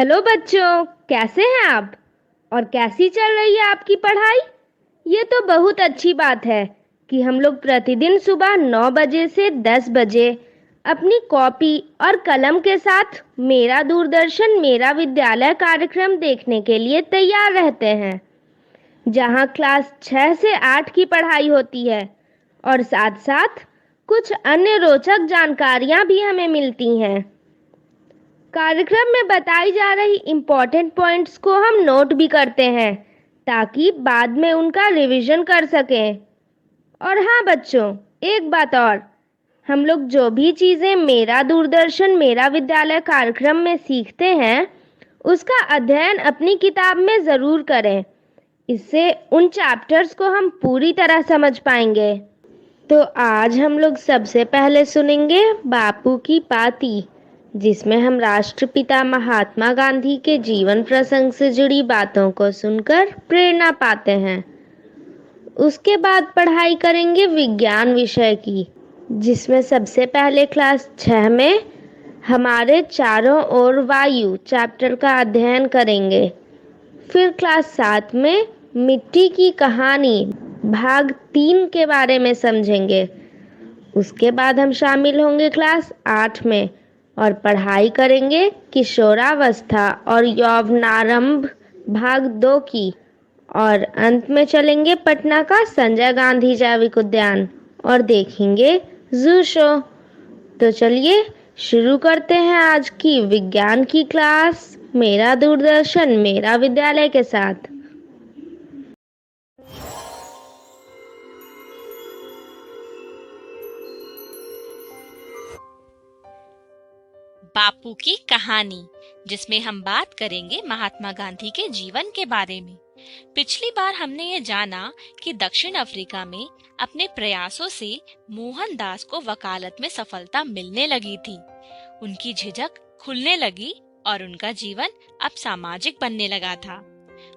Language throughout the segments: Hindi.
हेलो बच्चों, कैसे हैं आप? और कैसी चल रही है आपकी पढ़ाई? ये तो बहुत अच्छी बात है कि हम लोग प्रतिदिन सुबह 9 बजे से 10 बजे अपनी कॉपी और कलम के साथ मेरा दूरदर्शन मेरा विद्यालय कार्यक्रम देखने के लिए तैयार रहते हैं, जहां क्लास 6 से 8 की पढ़ाई होती है और साथ-साथ कुछ अन्य रोचक जानकारियां भी हमें मिलती हैं। कार्यक्रम में बताई जा रही इम्पोर्टेंट पॉइंट्स को हम नोट भी करते हैं ताकि बाद में उनका रिवीजन कर सकें। और हाँ बच्चों, एक बात और, हम लोग जो भी चीज़ें मेरा दूरदर्शन मेरा विद्यालय कार्यक्रम में सीखते हैं उसका अध्ययन अपनी किताब में ज़रूर करें। इससे उन चैप्टर्स को हम पूरी तरह समझ पाएंगे। तो आज हम लोग सबसे पहले सुनेंगे बापू की पाती, जिसमें हम राष्ट्रपिता महात्मा गांधी के जीवन प्रसंग से जुड़ी बातों को सुनकर प्रेरणा पाते हैं। उसके बाद पढ़ाई करेंगे विज्ञान विषय की, जिसमें सबसे पहले क्लास 6 में हमारे चारों ओर वायु चैप्टर का अध्ययन करेंगे। फिर क्लास 7 में मिट्टी की कहानी भाग 3 के बारे में समझेंगे। उसके बाद हम शामिल होंगे क्लास 8 में और पढ़ाई करेंगे किशोरावस्था और यौवनारंभ भाग 2 की। और अंत में चलेंगे पटना का संजय गांधी जैविक उद्यान और देखेंगे जू शो। तो चलिए शुरू करते हैं आज की विज्ञान की क्लास मेरा दूरदर्शन मेरा विद्यालय के साथ। बापू की कहानी, जिसमें हम बात करेंगे महात्मा गांधी के जीवन के बारे में। पिछली बार हमने ये जाना कि दक्षिण अफ्रीका में अपने प्रयासों से मोहनदास को वकालत में सफलता मिलने लगी थी। उनकी झिझक खुलने लगी और उनका जीवन अब सामाजिक बनने लगा था।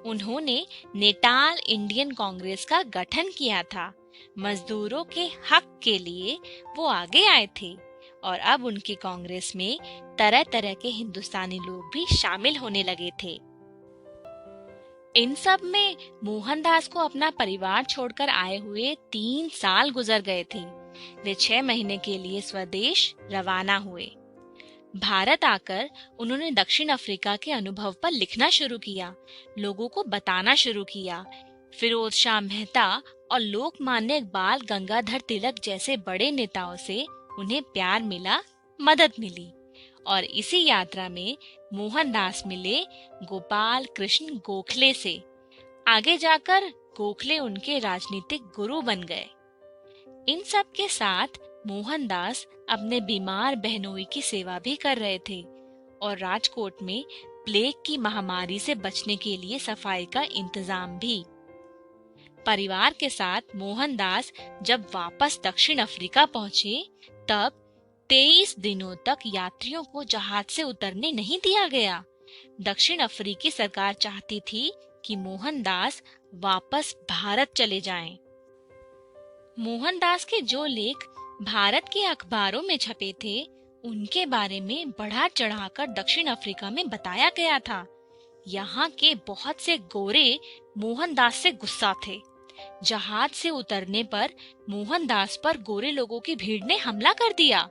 उन्होंने नेटाल इंडियन कांग्रेस का गठन किया था। मजदूरों के हक के लिए वो आगे आए थे और अब उनकी कांग्रेस में तरह तरह के हिंदुस्तानी लोग भी शामिल होने लगे थे। इन सब में मोहनदास को अपना परिवार छोड़कर आए हुए 3 साल गुजर गए थे। वे 6 महीने के लिए स्वदेश रवाना हुए। भारत आकर उन्होंने दक्षिण अफ्रीका के अनुभव पर लिखना शुरू किया, लोगों को बताना शुरू किया। फिरोज शाह मेहता और लोकमान्य बाल गंगाधर तिलक जैसे बड़े नेताओं से उन्हें प्यार मिला, मदद मिली। और इसी यात्रा में मोहनदास मिले गोपाल कृष्ण गोखले से। आगे जाकर गोखले उनके राजनीतिक गुरु बन गए। इन सब के साथ मोहनदास अपने बीमार बहनोई की सेवा भी कर रहे थे और राजकोट में प्लेग की महामारी से बचने के लिए सफाई का इंतजाम भी। परिवार के साथ मोहनदास जब वापस दक्षिण अफ्रीका पहुंचे तब 23 दिनों तक यात्रियों को जहाज से उतरने नहीं दिया गया। दक्षिण अफ्रीकी सरकार चाहती थी कि मोहनदास वापस भारत चले जाएं। मोहनदास के जो लेख भारत के अखबारों में छपे थे उनके बारे में बढ़ा चढ़ाकर दक्षिण अफ्रीका में बताया गया था। यहाँ के बहुत से गोरे मोहनदास से गुस्सा थे। जहाज से उतरने पर मोहनदास पर गोरे लोगों की भीड़ ने हमला कर दिया।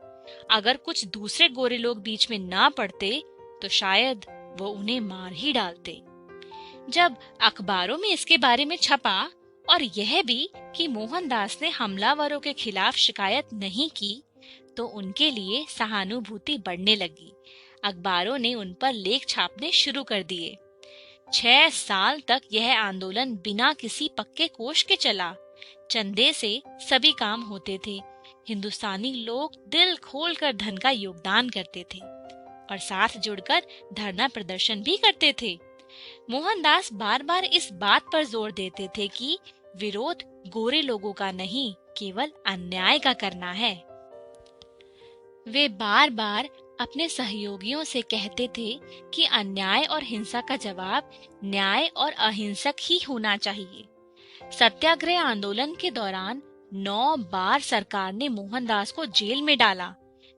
अगर कुछ दूसरे गोरे लोग बीच में ना पड़ते तो शायद वो उन्हें मार ही डालते। जब अखबारों में इसके बारे में छपा और यह भी कि मोहनदास ने हमलावरों के खिलाफ शिकायत नहीं की तो उनके लिए सहानुभूति बढ़ने लगी। अखबारों ने उन पर लेख छापने शुरू कर दिए। 6 साल तक यह आंदोलन बिना किसी पक्के कोष के चला। चंदे से सभी काम होते थे। हिंदुस्तानी लोग दिल खोलकर धन का योगदान करते थे और साथ जुड़कर धरना प्रदर्शन भी करते थे। मोहनदास बार बार इस बात पर जोर देते थे कि विरोध गोरे लोगों का नहीं, केवल अन्याय का करना है। वे बार बार अपने सहयोगियों से कहते थे कि अन्याय और हिंसा का जवाब न्याय और अहिंसक ही होना चाहिए। सत्याग्रह आंदोलन के दौरान 9 बार सरकार ने मोहनदास को जेल में डाला।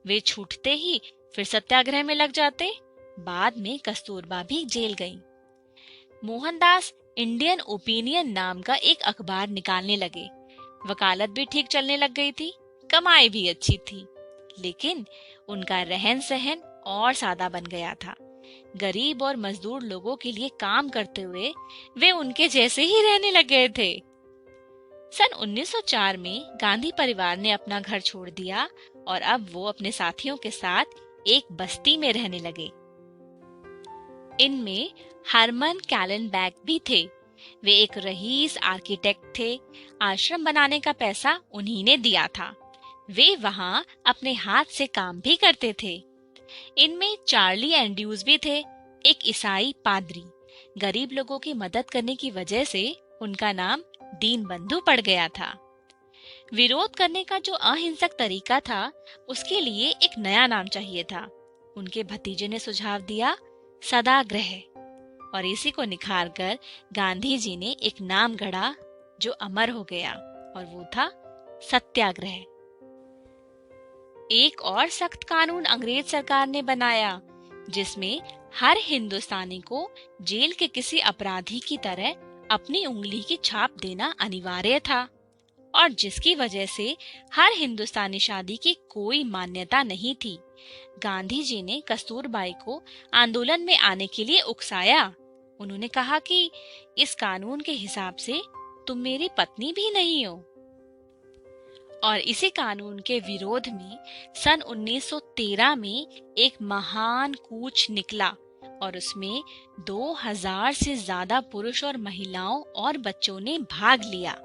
वे छूटते ही फिर सत्याग्रह में लग जाते बाद में कस्तूरबा भी जेल गई। मोहनदास इंडियन ओपिनियन नाम का एक अखबार निकालने लगे। वकालत भी ठीक चलने लग गई थी, कमाई भी अच्छी थी, लेकिन उनका रहन सहन और सादा बन गया था। गरीब और मजदूर लोगों के लिए काम करते हुए वे उनके जैसे ही रहने लग गए थे। सन 1904 में गांधी परिवार ने अपना घर छोड़ दिया और अब वो अपने साथियों के साथ एक बस्ती में रहने लगे। इनमें हरमन कैलेनबैक भी थे। वे एक रईस आर्किटेक्ट थे। आश्रम बनाने का पैसा उन्हीं ने दिया था। वे वहां अपने हाथ से काम भी करते थे। इनमें चार्ली एंड्रूज भी थे, एक ईसाई पादरी। गरीब लोगों की मदद करने की वजह से उनका नाम दीन बंधु पड़ गया था। विरोध करने का जो अहिंसक तरीका था, उसके लिए एक नया नाम चाहिए था। उनके भतीजे ने सुझाव दिया, सदाग्रह, और इसी को निखार कर गांधी जी ने एक नाम गढ़ा जो अमर हो गया, और वो था सत्याग्रह। एक और सख्त कानून अंग्रेज सरकार ने बनाया, जिसमें हर हिंदुस्तानी को जेल के किसी अपराधी की तरह अपनी उंगली की छाप देना अनिवार्य था, और जिसकी वजह से हर हिंदुस्तानी शादी की कोई मान्यता नहीं थी। गांधी जी ने कस्तूरबाई को आंदोलन में आने के लिए उकसाया। उन्होंने कहा कि इस कानून के हिसाब से तुम मेरी पत्नी भी नहीं हो। और इसी कानून के विरोध में सन 1913 में एक महान कूच निकला, और उसमें 2000 से ज्यादा पुरुष और महिलाओं और बच्चों ने भाग लिया।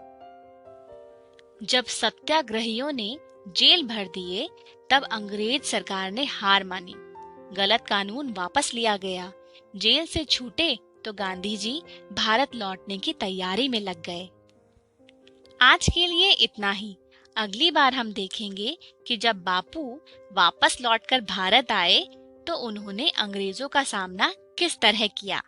जब सत्याग्रहियों ने जेल भर दिए, तब अंग्रेज सरकार ने हार मानी। गलत कानून वापस लिया गया। जेल से छूटे तो गांधी जी भारत लौटने की तैयारी में लग गए। आज के लिए इतना ही। अगली बार हम देखेंगे कि जब बापू वापस लौटकर भारत आए तो उन्होंने अंग्रेजों का सामना किस तरह किया।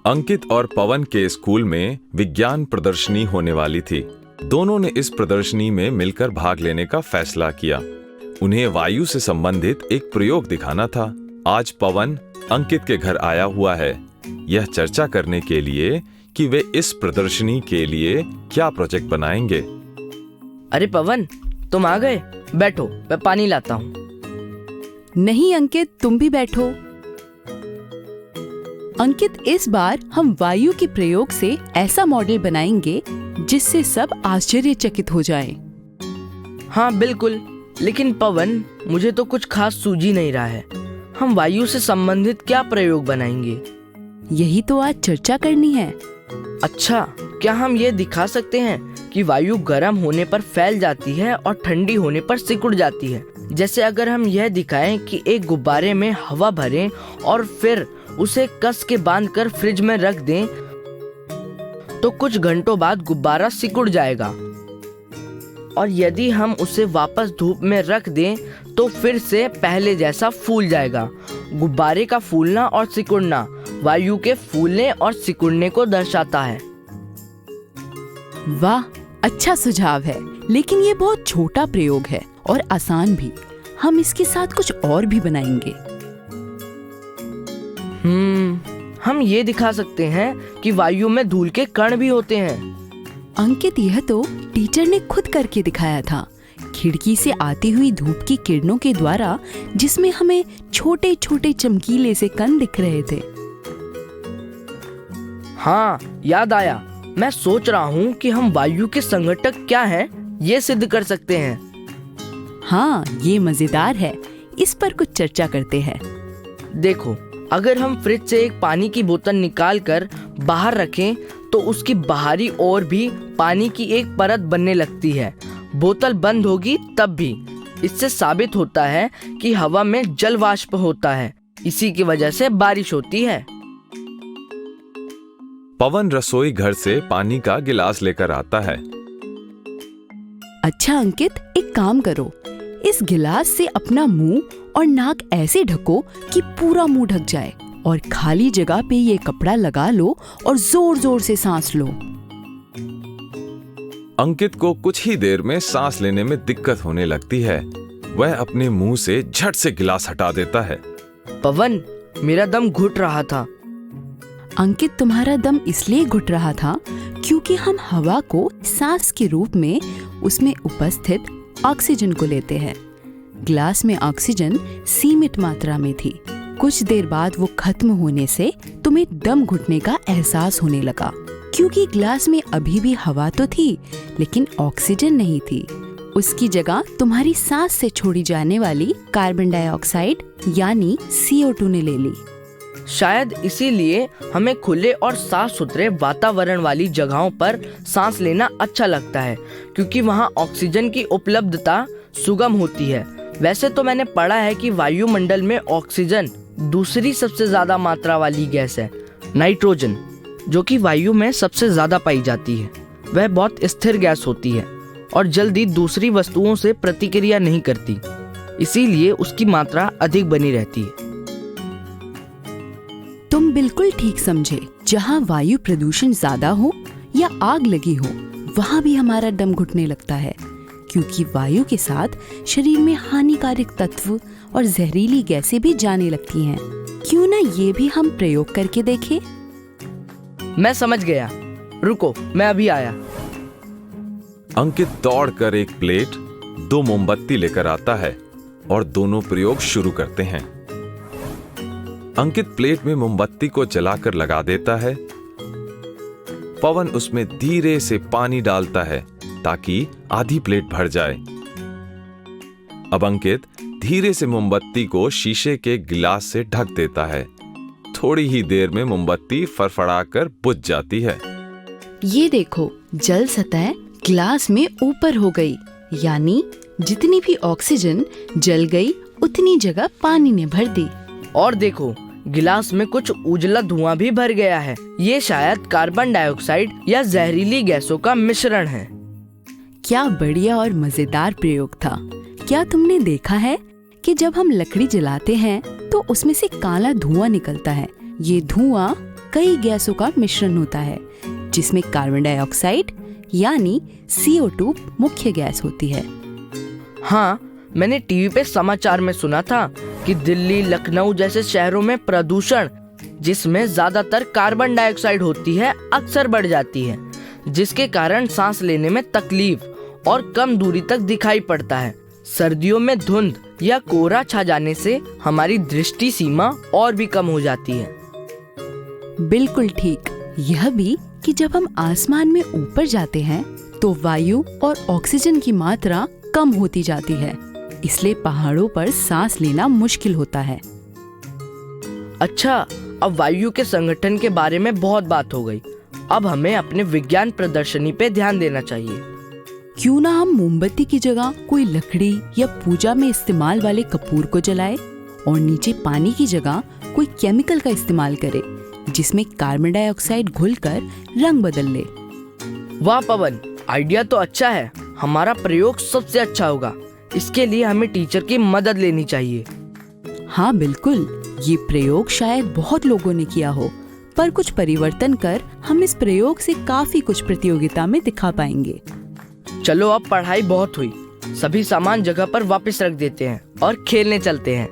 अंकित और पवन के स्कूल में विज्ञान प्रदर्शनी होने वाली थी। दोनों ने इस प्रदर्शनी में मिलकर भाग लेने का फैसला किया। उन्हें वायु से संबंधित एक प्रयोग दिखाना था। आज पवन अंकित के घर आया हुआ है, यह चर्चा करने के लिए कि वे इस प्रदर्शनी के लिए क्या प्रोजेक्ट बनाएंगे। अरे पवन, तुम आ गए? बैठो, मैं पानी लाता हूँ। नहीं अंकित, तुम भी बैठो। अंकित, इस बार हम वायु के प्रयोग से ऐसा मॉडल बनाएंगे जिससे सब आश्चर्यचकित हो जाएं। हाँ बिल्कुल, लेकिन पवन, मुझे तो कुछ खास सूझ ही नहीं रहा है। हम वायु से संबंधित क्या प्रयोग बनाएंगे? यही तो आज चर्चा करनी है। अच्छा, क्या हम ये दिखा सकते हैं कि वायु गर्म होने पर फैल जाती है और ठंडी होने पर सिकुड़ जाती है? जैसे अगर हम यह दिखाएं कि एक गुब्बारे में हवा भरें और फिर उसे कस के बांधकर फ्रिज में रख दें, तो कुछ घंटों बाद गुब्बारा सिकुड़ जाएगा। और यदि हम उसे वापस धूप में रख दें तो फिर से पहले जैसा फूल जाएगा। गुब्बारे का फूलना और सिकुड़ना वायु के फूलने और सिकुड़ने को दर्शाता है। वाह, अच्छा सुझाव है, लेकिन ये बहुत छोटा प्रयोग है और आसान भी। हम इसके साथ कुछ और भी बनाएंगे। हम ये दिखा सकते हैं कि वायु में धूल के कण भी होते हैं। अंकित, यह तो टीचर ने खुद करके दिखाया था, खिड़की से आती हुई धूप की किरणों के द्वारा, जिसमें हमें छोटे छोटे चमकीले से कण दिख रहे थे। हाँ, याद आया। मैं सोच रहा हूँ कि हम वायु के संघटक क्या हैं, ये सिद्ध कर सकते हैं। हाँ, ये मजेदार है। इस पर कुछ चर्चा करते हैं। देखो, अगर हम फ्रिज से एक पानी की बोतल निकाल कर बाहर रखें तो उसकी बाहरी ओर भी पानी की एक परत बनने लगती है। बोतल बंद होगी तब भी। इससे साबित होता है कि हवा में जल वाष्प होता है। इसी की वजह से बारिश होती है। पवन रसोई घर से पानी का गिलास लेकर आता है। अच्छा अंकित, एक काम करो, इस गिलास से अपना मुंह और नाक ऐसे ढको कि पूरा मुंह ढक जाए, और खाली जगह पे ये कपड़ा लगा लो और जोर जोर से सांस लो। अंकित को कुछ ही देर में सांस लेने में दिक्कत होने लगती है। वह अपने मुंह से झट से गिलास हटा देता है। पवन, मेरा दम घुट रहा था। अंकित, तुम्हारा दम इसलिए घुट रहा था क्योंकि हम हवा को सांस के रूप में उसमें उपस्थित ऑक्सीजन को लेते हैं। ग्लास में ऑक्सीजन सीमित मात्रा में थी। कुछ देर बाद वो खत्म होने से तुम्हें दम घुटने का एहसास होने लगा, क्योंकि ग्लास में अभी भी हवा तो थी लेकिन ऑक्सीजन नहीं थी। उसकी जगह तुम्हारी सांस से छोड़ी जाने वाली कार्बन डाइऑक्साइड यानी CO2 ने ले ली। शायद इसीलिए हमें खुले और साफ सुथरे वातावरण वाली जगहों पर सांस लेना अच्छा लगता है, क्योंकि वहाँ ऑक्सीजन की उपलब्धता सुगम होती है। वैसे तो मैंने पढ़ा है कि वायुमंडल में ऑक्सीजन दूसरी सबसे ज्यादा मात्रा वाली गैस है, नाइट्रोजन, जो कि वायु में सबसे ज्यादा पाई जाती है। वह बहुत स्थिर गैस होती है और जल्दी दूसरी वस्तुओं से प्रतिक्रिया नहीं करती, इसीलिए उसकी मात्रा अधिक बनी रहती है। तुम बिल्कुल ठीक समझे। जहाँ वायु प्रदूषण ज्यादा हो या आग लगी हो, वहाँ भी हमारा दम घुटने लगता है, क्योंकि वायु के साथ शरीर में हानिकारक तत्व और जहरीली गैसें भी जाने लगती हैं। क्यों ना ये भी हम प्रयोग करके देखें? मैं समझ गया, रुको, मैं अभी आया। अंकित दौड़कर एक प्लेट, 2 मोमबत्ती लेकर आता है और दोनों प्रयोग शुरू करते हैं। अंकित प्लेट में मोमबत्ती को जलाकर लगा देता है। पवन उसमें धीरे से पानी डालता है ताकि आधी प्लेट भर जाए। अब अंकित धीरे से मोमबत्ती को शीशे के गिलास से ढक देता है। थोड़ी ही देर में मोमबत्ती फड़फड़ाकर बुझ जाती है। ये देखो, जल सतह ग्लास में ऊपर हो गई, यानी जितनी भी ऑक्सीजन जल गई उतनी जगह पानी ने भर दी। और देखो, गिलास में कुछ उजला धुआं भी भर गया है। ये शायद कार्बन डाइऑक्साइड या जहरीली गैसों का मिश्रण है। क्या बढ़िया और मजेदार प्रयोग था। क्या तुमने देखा है कि जब हम लकड़ी जलाते हैं तो उसमें से काला धुआं निकलता है। ये धुआं कई गैसों का मिश्रण होता है, जिसमें कार्बन डाइऑक्साइड यानी CO2 मुख्य गैस होती है। हाँ, मैंने टीवी पे समाचार में सुना था कि दिल्ली, लखनऊ जैसे शहरों में प्रदूषण, जिसमें ज्यादातर कार्बन डाइऑक्साइड होती है, अक्सर बढ़ जाती है, जिसके कारण सांस लेने में तकलीफ और कम दूरी तक दिखाई पड़ता है। सर्दियों में धुंध या कोहरा छा जाने से हमारी दृष्टि सीमा और भी कम हो जाती है। बिल्कुल ठीक। यह भी कि जब हम आसमान में ऊपर जाते हैं तो वायु और ऑक्सीजन की मात्रा कम होती जाती है, इसलिए पहाड़ों पर सांस लेना मुश्किल होता है। अच्छा, अब वायु के संगठन के बारे में बहुत बात हो गई। अब हमें अपने विज्ञान प्रदर्शनी पे ध्यान देना चाहिए। क्यों ना हम मोमबत्ती की जगह कोई लकड़ी या पूजा में इस्तेमाल वाले कपूर को जलाएं और नीचे पानी की जगह कोई केमिकल का इस्तेमाल करें, जिसमें कार्बन डाइऑक्साइड घुलकर रंग बदल ले। वाह पवन, आइडिया तो अच्छा है। हमारा प्रयोग सबसे अच्छा होगा। इसके लिए हमें टीचर की मदद लेनी चाहिए। हाँ बिल्कुल, ये प्रयोग शायद बहुत लोगों ने किया हो, पर कुछ परिवर्तन कर हम इस प्रयोग से काफी कुछ प्रतियोगिता में दिखा पाएंगे। चलो, अब पढ़ाई बहुत हुई। सभी सामान जगह पर वापस रख देते हैं और खेलने चलते हैं।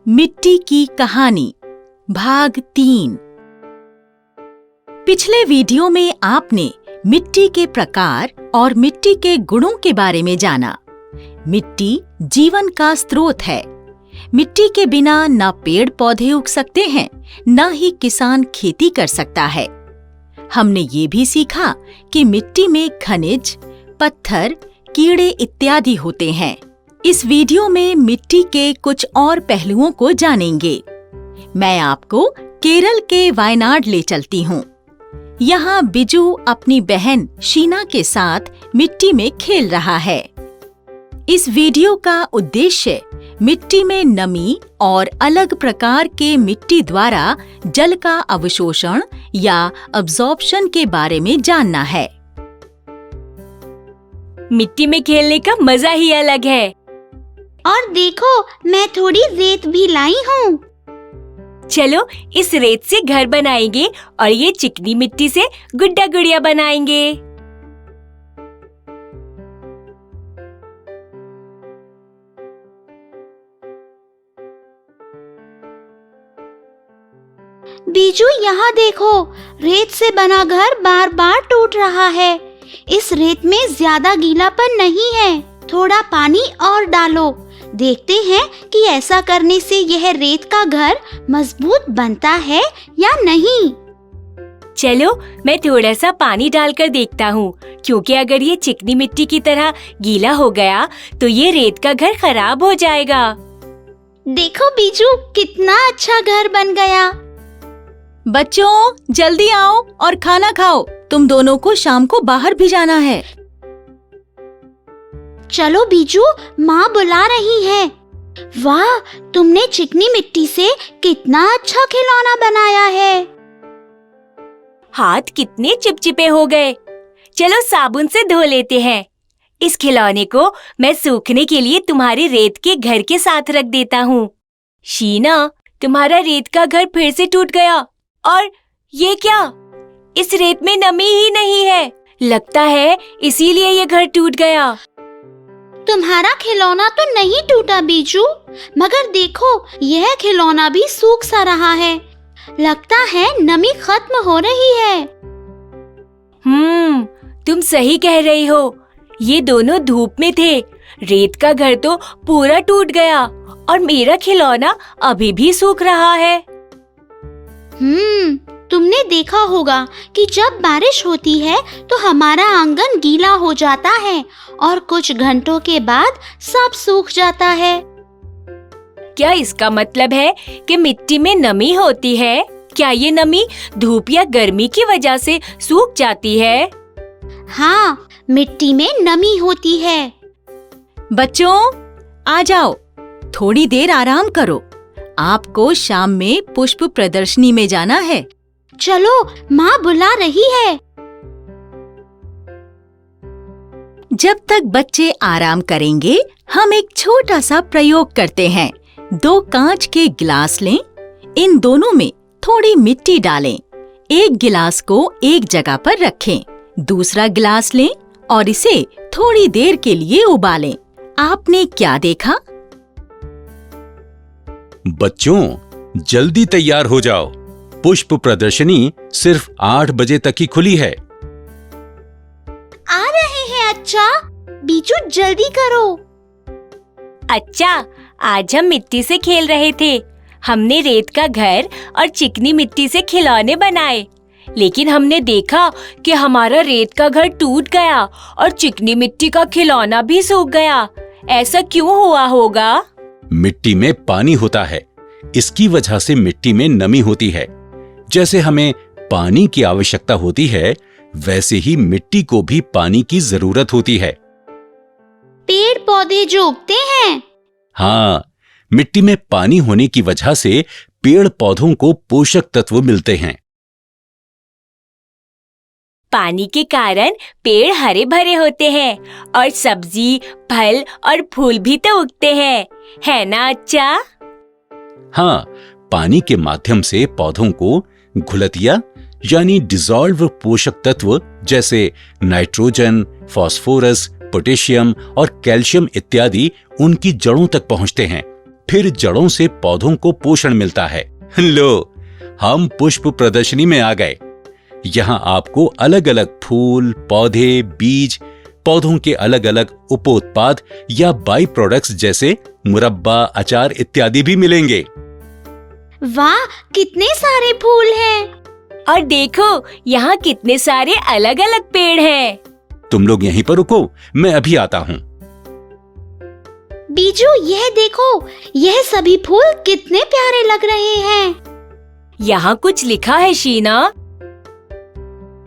मिट्टी की कहानी भाग 3। पिछले वीडियो में आपने मिट्टी के प्रकार और मिट्टी के गुणों के बारे में जाना। मिट्टी जीवन का स्रोत है। मिट्टी के बिना ना पेड़ पौधे उग सकते हैं, ना ही किसान खेती कर सकता है। हमने ये भी सीखा कि मिट्टी में खनिज, पत्थर, कीड़े इत्यादि होते हैं। इस वीडियो में मिट्टी के कुछ और पहलुओं को जानेंगे। मैं आपको केरल के वायनाड ले चलती हूँ। यहाँ बिजू अपनी बहन शीना के साथ मिट्टी में खेल रहा है। इस वीडियो का उद्देश्य मिट्टी में नमी और अलग प्रकार के मिट्टी द्वारा जल का अवशोषण या अब्जॉर्प्शन के बारे में जानना है। मिट्टी में खेलने का मजा ही अलग है। और देखो, मैं थोड़ी रेत भी लाई हूँ। चलो इस रेत से घर बनाएंगे और ये चिकनी मिट्टी से गुड्डा गुड़िया बनाएंगे। बीजू यहाँ देखो, रेत से बना घर बार बार टूट रहा है। इस रेत में ज्यादा गीलापन नहीं है, थोड़ा पानी और डालो। देखते हैं कि ऐसा करने से यह रेत का घर मजबूत बनता है या नहीं। चलो मैं थोड़ा सा पानी डालकर देखता हूँ, क्योंकि अगर ये चिकनी मिट्टी की तरह गीला हो गया तो ये रेत का घर खराब हो जाएगा। देखो बीजू, कितना अच्छा घर बन गया। बच्चों जल्दी आओ और खाना खाओ, तुम दोनों को शाम को बाहर भी जाना है। चलो बीजू, माँ बुला रही है। वाह, तुमने चिकनी मिट्टी से कितना अच्छा खिलौना बनाया है। हाथ कितने चिपचिपे हो गए। चलो साबुन से धो लेते हैं। इस खिलौने को मैं सूखने के लिए तुम्हारे रेत के घर के साथ रख देता हूँ। शीना, तुम्हारा रेत का घर फिर से टूट गया। और ये क्या? इस रेत में नमी ही नहीं है। लगता है इसीलिए ये घर टूट गया। तुम्हारा खिलौना तो नहीं टूटा बीजू, मगर देखो यह खिलौना भी सूख सा रहा है। लगता है नमी खत्म हो रही है। तुम सही कह रही हो। ये दोनों धूप में थे। रेत का घर तो पूरा टूट गया और मेरा खिलौना अभी भी सूख रहा है। तुमने देखा होगा कि जब बारिश होती है तो हमारा आंगन गीला हो जाता है और कुछ घंटों के बाद सब सूख जाता है। क्या इसका मतलब है कि मिट्टी में नमी होती है? क्या ये नमी धूप या गर्मी की वजह से सूख जाती है? हाँ, मिट्टी में नमी होती है। बच्चों आ जाओ, थोड़ी देर आराम करो। आपको शाम में पुष्प प्रदर्शनी में जाना है। चलो, माँ बुला रही है। जब तक बच्चे आराम करेंगे, हम एक छोटा सा प्रयोग करते हैं। 2 कांच के गिलास लें, इन दोनों में थोड़ी मिट्टी डालें। एक गिलास को एक जगह पर रखें, दूसरा गिलास लें और इसे थोड़ी देर के लिए उबालें। आपने क्या देखा? बच्चों जल्दी तैयार हो जाओ, पुष्प प्रदर्शनी सिर्फ 8 बजे तक ही खुली है। आ रहे हैं अच्छा। बीजू जल्दी करो। अच्छा, आज हम मिट्टी से खेल रहे थे। हमने रेत का घर और चिकनी मिट्टी से खिलौने बनाए, लेकिन हमने देखा कि हमारा रेत का घर टूट गया और चिकनी मिट्टी का खिलौना भी सूख गया। ऐसा क्यों हुआ होगा? मिट्टी में पानी होता है, इसकी वजह से मिट्टी में नमी होती है। जैसे हमें पानी की आवश्यकता होती है, वैसे ही मिट्टी को भी पानी की जरूरत होती है। पेड़ पौधे जो उगते हैं। हाँ, मिट्टी में पानी होने की वजह से पेड़ पौधों को पोषक तत्व मिलते हैं। पानी के कारण पेड़ हरे भरे होते हैं और सब्जी, फल और फूल भी तो उगते हैं, है ना अच्छा? हाँ, पानी के माध्यम से पौधों को घुलतिया यानी डिसॉल्व पोषक तत्व जैसे नाइट्रोजन, फास्फोरस, पोटेशियम और कैल्शियम इत्यादि उनकी जड़ों तक पहुंचते हैं। फिर जड़ों से पौधों को पोषण मिलता है। लो, हम पुष्प प्रदर्शनी में आ गए। यहाँ आपको अलग अलग फूल, पौधे, बीज, पौधों के अलग अलग उपोत्पाद या बाई प्रोडक्ट्स जैसे मुरब्बा, अचार इत्यादि भी मिलेंगे। वाह, कितने सारे फूल हैं। और देखो, यहाँ कितने सारे अलग अलग पेड़ हैं। तुम लोग यहीं पर रुको, मैं अभी आता हूँ। बीजू यह देखो, यह सभी फूल कितने प्यारे लग रहे हैं। यहाँ कुछ लिखा है शीना।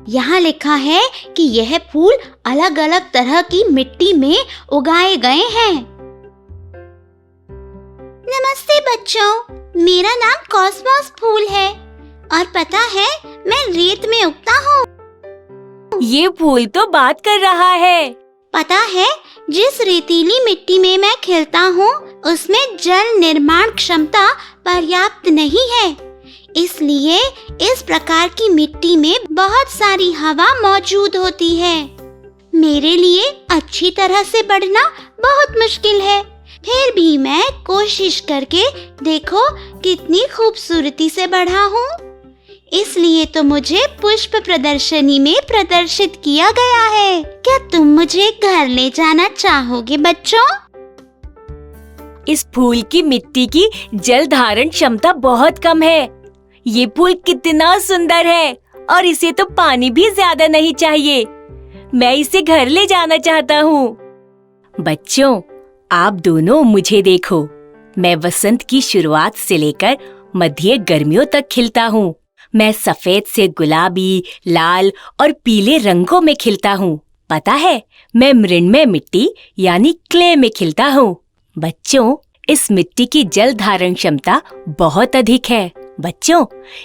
यहाँ लिखा है कि यह फूल अलग अलग तरह की मिट्टी में उगाए गए हैं। नमस्ते बच्चों, मेरा नाम कॉस्मोस फूल है और पता है मैं रेत में उगता हूँ। ये फूल तो बात कर रहा है। पता है, जिस रेतीली मिट्टी में मैं खिलता हूँ उसमें जल निर्माण क्षमता पर्याप्त नहीं है, इसलिए इस प्रकार की मिट्टी में बहुत सारी हवा मौजूद होती है। मेरे लिए अच्छी तरह से बढ़ना बहुत मुश्किल है, फिर भी मैं कोशिश करके देखो कितनी खूबसूरती से बढ़ा हूँ। इसलिए तो मुझे पुष्प प्रदर्शनी में प्रदर्शित किया गया है। क्या तुम मुझे घर ले जाना चाहोगे बच्चों? इस फूल की मिट्टी की जल धारण क्षमता बहुत कम है। ये फूल कितना सुंदर है और इसे तो पानी भी ज्यादा नहीं चाहिए। मैं इसे घर ले जाना चाहता हूँ। बच्चों, आप दोनों मुझे देखो। मैं वसंत की शुरुआत से लेकर मध्य गर्मियों तक खिलता हूँ। मैं सफेद से गुलाबी, लाल और पीले रंगों में खिलता हूँ। पता है, मैं मृण्मय मिट्टी यानी क्ले में खिलता हूँ। बच्चों, इस मिट्टी की जल धारण क्षमता बहुत अधिक है। बच्चों,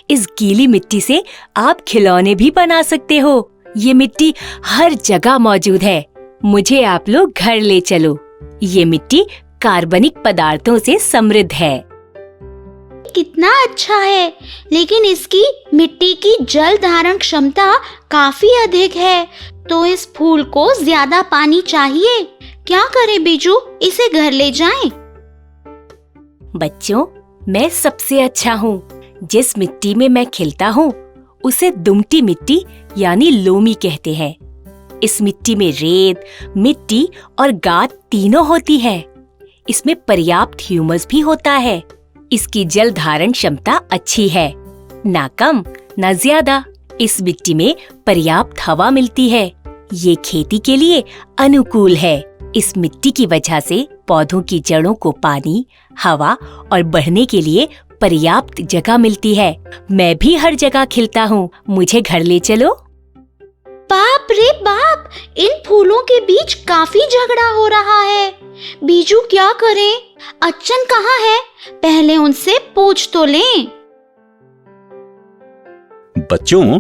इस गीली मिट्टी से आप खिलौने भी बना सकते हो। ये मिट्टी हर जगह मौजूद है। मुझे आप लोग घर ले चलो। ये मिट्टी कार्बनिक पदार्थों से समृद्ध है। कितना अच्छा है, लेकिन इसकी मिट्टी की जल धारण क्षमता काफी अधिक है, तो इस फूल को ज्यादा पानी चाहिए। क्या करें बीजू, इसे घर ले जाएं? बच्चों, मैं सबसे अच्छा हूँ। जिस मिट्टी में मैं खिलता हूँ उसे दुमटी मिट्टी यानी लोमी कहते हैं। इस मिट्टी में रेत, मिट्टी और गाद तीनों होती है। इसमें पर्याप्त ह्यूमस भी होता है। इसकी जल धारण क्षमता अच्छी है, ना कम ना ज्यादा। इस मिट्टी में पर्याप्त हवा मिलती है। ये खेती के लिए अनुकूल है। इस मिट्टी की वजह से पौधों की जड़ों को पानी, हवा और बढ़ने के लिए पर्याप्त जगह मिलती है। मैं भी हर जगह खिलता हूँ। मुझे घर ले चलो। बाप रे बाप, इन फूलों के बीच काफी झगड़ा हो रहा है। बीजू क्या करें? अच्छन कहाँ है? पहले उनसे पूछ तो लें। बच्चों,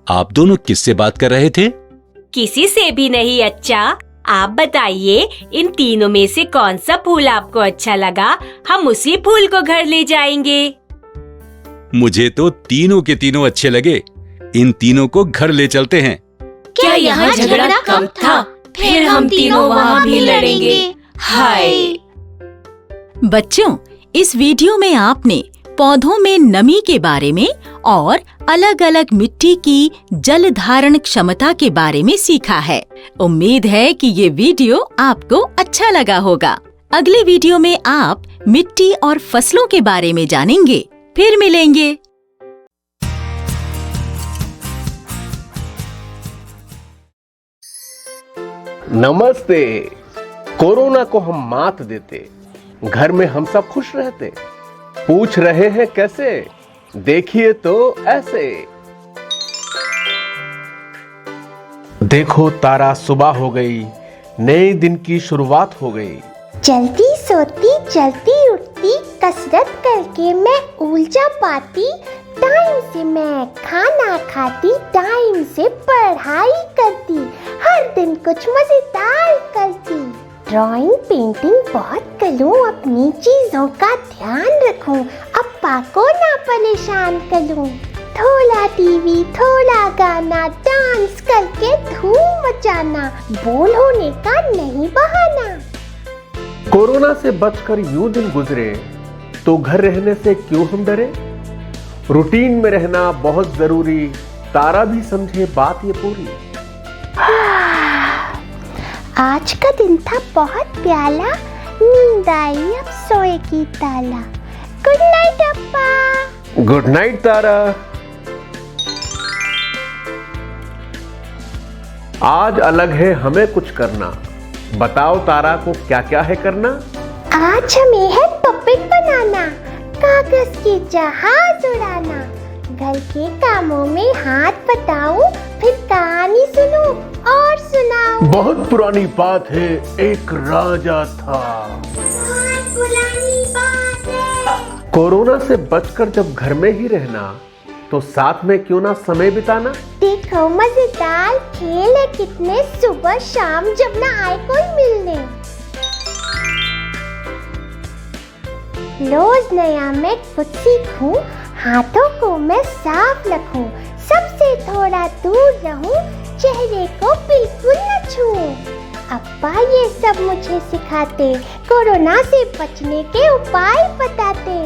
आप दोनों किससे बात कर रहे थे? किसी से भी नहीं। अच्छा, आप बताइए, इन तीनों में से कौन सा फूल आपको अच्छा लगा? हम उसी फूल को घर ले जाएंगे। मुझे तो तीनों के तीनों अच्छे लगे। इन तीनों को घर ले चलते हैं। क्या यहाँ झगड़ा कम था? फिर हम तीनों वहाँ भी लड़ेंगे। हाय। बच्चों, इस वीडियो में आपने पौधों में नमी के बारे में और अलग-अलग मिट्टी की जल धारण क्षमता के बारे में सीखा है। उम्मीद है कि ये वीडियो आपको अच्छा लगा होगा। अगले वीडियो में आप मिट्टी और फसलों के बारे में जानेंगे। फिर मिलेंगे। नमस्ते। कोरोना को हम मात देते, घर में हम सब खुश रहते। पूछ रहे हैं कैसे? देखिए तो ऐसे। देखो तारा, सुबह हो गई, नए दिन की शुरुआत हो गई। जल्दी सोती जल्दी उठती, कसरत करके मैं ऊर्जा पाती। टाइम से मैं खाना खाती, टाइम से पढ़ाई करती, हर दिन कुछ मजेदार करती। ड्राइंग पेंटिंग बहुत करूं, अपनी चीजों का ध्यान रखूं, अप्पा को ना परेशान करूं। थोड़ा टीवी, थोड़ा गाना, डांस करके धूम मचाना, बोल होने का नहीं बहाना। कोरोना से बचकर यूं दिन गुजरे तो घर रहने से क्यों हम डरे? रूटीन में रहना बहुत जरूरी, तारा भी समझे बात ये पूरी। आज का दिन था बहुत प्याला, नींद आई अब सोएगी ताला। गुड नाइट अप्पा। गुड नाइट तारा। आज अलग है हमें कुछ करना। बताओ तारा को क्या क्या है करना? आज हमें है पपेट बनाना, कागज के जहाज उड़ाना, घर के कामों में हाथ बटाऊं, फिर कहानी सुनूं और सुनाऊं। बहुत पुरानी बात है, एक राजा था। बहुत पुरानी बात है। कोरोना से बचकर जब घर में ही रहना, तो साथ में क्यों ना समय बिताना। देखो मजेदार खेल है कितने, सुबह शाम जब ना आए कोई मिलने। रोज नया मैं कुछ सीखूं, हाथों को मैं साफ रखूं, सबसे थोड़ा दूर रहूं, चेहरे को बिल्कुल न छूऊं। अब्बा ये सब मुझे सिखाते, कोरोना से बचने के उपाय बताते।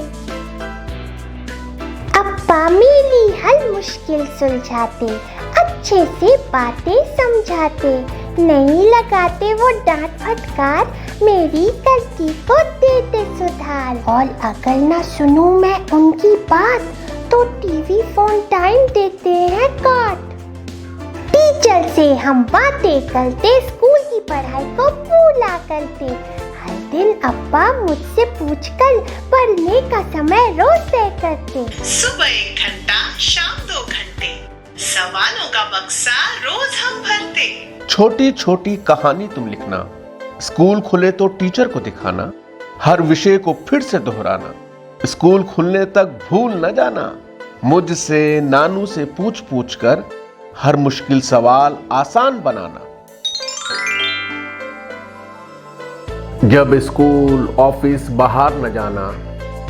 अब्बा मेरी हर मुश्किल सुलझाते, अच्छे से बातें समझाते, नहीं लगाते वो डांट फटकार, मेरी गलती को देते सुधार। और अगर ना सुनूं मैं उनकी बात, तो टीवी फोन टाइम देते हैं काट। टीचर से हम बातें करते, स्कूल की पढ़ाई को भूला करते। हर दिन अब्बा मुझसे पूछकर पढ़ने का समय रोज तय करते। सुबह 1 घंटा, शाम 2 घंटे, सवालों का बक्सा रोज हम भरते। छोटी छोटी कहानी तुम लिखना, स्कूल खुले तो टीचर को दिखाना, हर विषय को फिर से दोहराना, स्कूल खुलने तक भूल न जाना, मुझसे नानू से पूछ पूछ कर हर मुश्किल सवाल आसान बनाना। जब स्कूल ऑफिस बाहर न जाना,